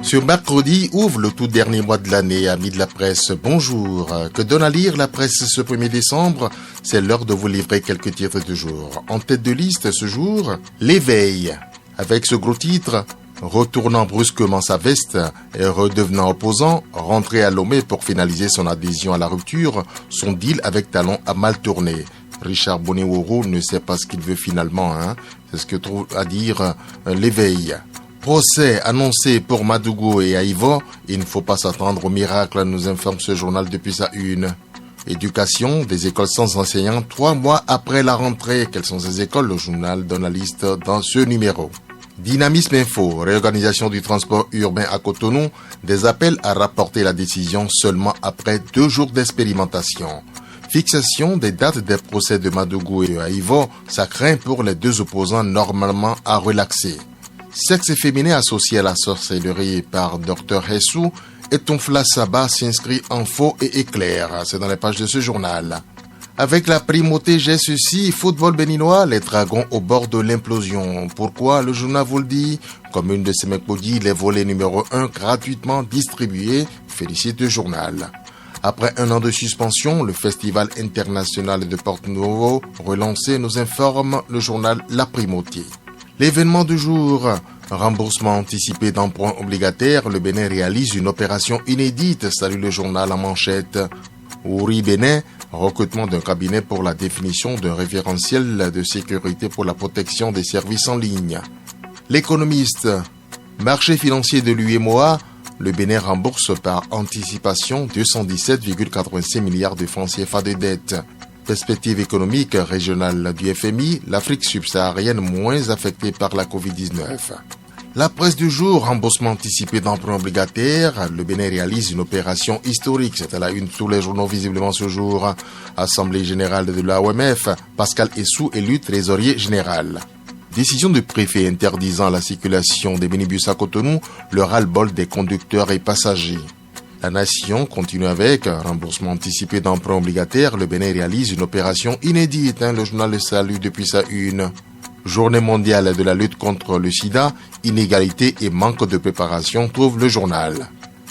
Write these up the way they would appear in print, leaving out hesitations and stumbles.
Ce mercredi ouvre le tout dernier mois de l'année, amis de la presse. Bonjour. Que donne à lire la presse ce 1er décembre? C'est l'heure de vous livrer quelques titres du jour. En tête de liste ce jour, L'Éveil. Avec ce gros titre, retournant brusquement sa veste et redevenant opposant, rentré à Lomé pour finaliser son adhésion à la rupture, son deal avec Talon a mal tourné. Richard Boneworo ne sait pas ce qu'il veut finalement, C'est ce que trouve à dire L'Éveil. Procès annoncé pour Madougou et Aïvo, il ne faut pas s'attendre au miracle, nous informe ce journal depuis sa une. Éducation, des écoles sans enseignants, 3 mois après la rentrée. Quelles sont ces écoles? Le journal donne la liste dans ce numéro. Dynamisme Info, réorganisation du transport urbain à Cotonou, des appels à rapporter la décision seulement après 2 jours d'expérimentation. Fixation des dates des procès de Madougou et Aïvo, ça craint pour les 2 opposants normalement à relaxer. Sexe féminin associé à la sorcellerie par Dr Hessou et Tonfla Saba s'inscrit en faux et éclair. C'est dans les pages de ce journal. Avec la primauté J'ai ceci, football béninois, les Dragons au bord de l'implosion. Pourquoi? Le journal vous le dit. Comme une de ses mercredis, les volets numéro 1 gratuitement distribués. Félicite le journal. Après 1 an de suspension, le Festival international de Porto Novo relancé, nous informe le journal La Primauté. L'événement du jour, remboursement anticipé d'emprunt obligataire, le Bénin réalise une opération inédite, salue le journal en manchette. Ouri Bénin, recrutement d'un cabinet pour la définition d'un référentiel de sécurité pour la protection des services en ligne. L'économiste, marché financier de l'UEMOA, le Bénin rembourse par anticipation 217,85 milliards de francs CFA de dette. Perspective économique régionale du FMI, l'Afrique subsaharienne moins affectée par la Covid-19. La presse du jour, remboursement anticipé d'emprunt obligataire, le Bénin réalise une opération historique, c'est à la une de tous les journaux visiblement ce jour. Assemblée générale de l'AOMF, Pascal Essou élu trésorier général. Décision du préfet interdisant la circulation des minibus à Cotonou, le ras-le-bol des conducteurs et passagers. La Nation continue avec remboursement anticipé d'emprunt obligataire. Le Bénin réalise une opération inédite. Le journal Le Salut depuis sa une. Journée mondiale de la lutte contre le sida, inégalité et manque de préparation, trouve le journal.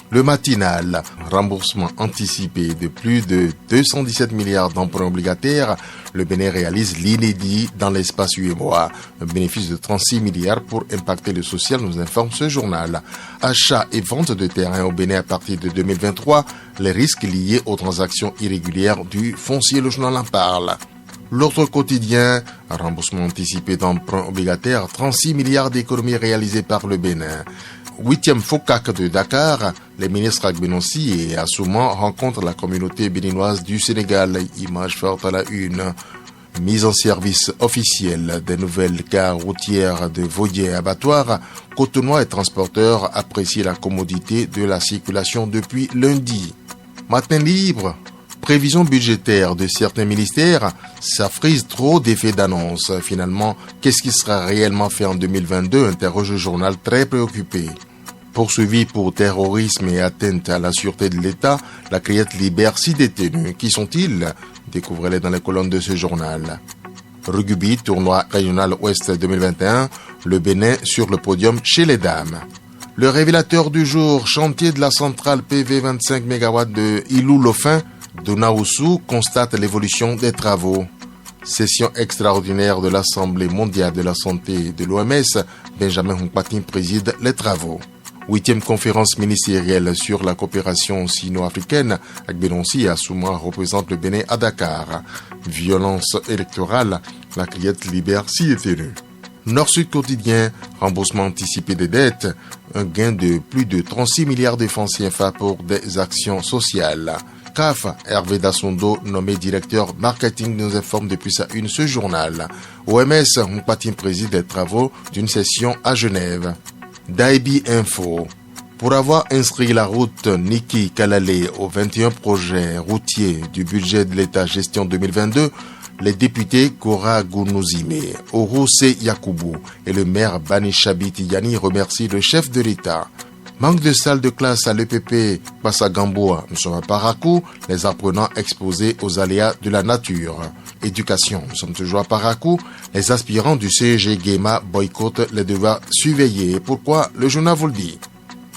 Le matinal, remboursement anticipé de plus de 217 milliards d'emprunts obligataires. Le Bénin réalise l'inédit dans l'espace UEMOA. Un bénéfice de 36 milliards pour impacter le social, nous informe ce journal. Achat et vente de terrain au Bénin à partir de 2023. Les risques liés aux transactions irrégulières du foncier, le journal en parle. L'autre quotidien, remboursement anticipé d'emprunts obligataires, 36 milliards d'économies réalisées par le Bénin. 8e FOCAC de Dakar, les ministres Agbenossi et Assouman rencontrent la communauté béninoise du Sénégal. Image forte à la une. Mise en service officielle des nouvelles gares routières de Vaudier et Abattoir, Cotonois et transporteurs apprécient la commodité de la circulation depuis lundi. Matin libre, prévision budgétaire de certains ministères, ça frise trop d'effets d'annonce. Finalement, qu'est-ce qui sera réellement fait en 2022? Interroge le journal très préoccupé. Poursuivi pour terrorisme et atteinte à la sûreté de l'État, la Criette libère 6 détenus. Qui sont-ils? Découvrez-les dans les colonnes de ce journal. Rugby, tournoi régional Ouest 2021, le Bénin sur le podium chez les dames. Le révélateur du jour, chantier de la centrale PV 25 MW de Ilou-Lofin, Donaoussou constate l'évolution des travaux. Session extraordinaire de l'Assemblée mondiale de la santé de l'OMS, Benjamin Hunkpatin préside les travaux. 8e conférence ministérielle sur la coopération sino-africaine, Agbenossi et Assouma représentent le Bénin à Dakar. Violence électorale, la Criette libère 6 détenus. Nord-Sud quotidien, remboursement anticipé des dettes, un gain de plus de 36 milliards de francs CFA pour des actions sociales. CAF, Hervé Dassondo, nommé directeur marketing, nous informe depuis sa une ce journal. OMS, Hunkpatin préside les travaux d'une session à Genève. Daibi Info. Pour avoir inscrit la route Niki Kalale aux 21 projets routiers du budget de l'État gestion 2022, les députés Kora Gounouzime, Orose Yakoubou et le maire Bani Chabiti Yani remercient le chef de l'État. Manque de salles de classe à l'EPP Passagamboa, nous sommes à Parakou, les apprenants exposés aux aléas de la nature. Éducation, nous sommes toujours à Parakou, les aspirants du CEG Guéma boycottent les devoirs surveillés. Pourquoi? Le journal vous le dit.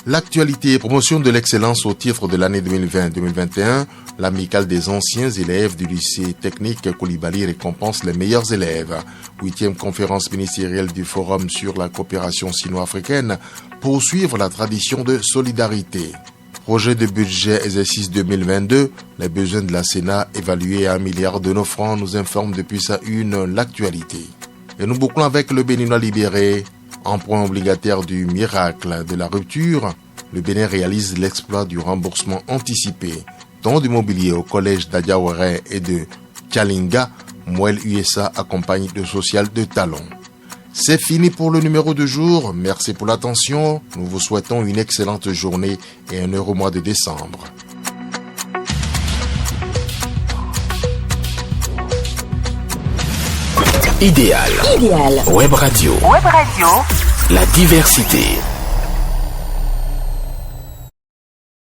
L'actualité, promotion de l'excellence au titre de l'année 2020-2021, l'amicale des anciens élèves du lycée technique Coulibaly récompense les meilleurs élèves. 8e conférence ministérielle du Forum sur la coopération sino-africaine, poursuivre la tradition de solidarité. Projet de budget exercice 2022, les besoins de la Sénat évalués à 1 milliard de nos francs, nous informe depuis sa une l'actualité. Et nous bouclons avec le Béninois libéré. Emprunt obligataire du miracle de la rupture, le Bénin réalise l'exploit du remboursement anticipé. Don du mobilier au collège d'Adiawara et de Tchalinga, Mouel USA accompagne de social de talon. C'est fini pour le numéro de jour. Merci pour l'attention. Nous vous souhaitons une excellente journée et un heureux mois de décembre. Idéal. Web Radio. La diversité.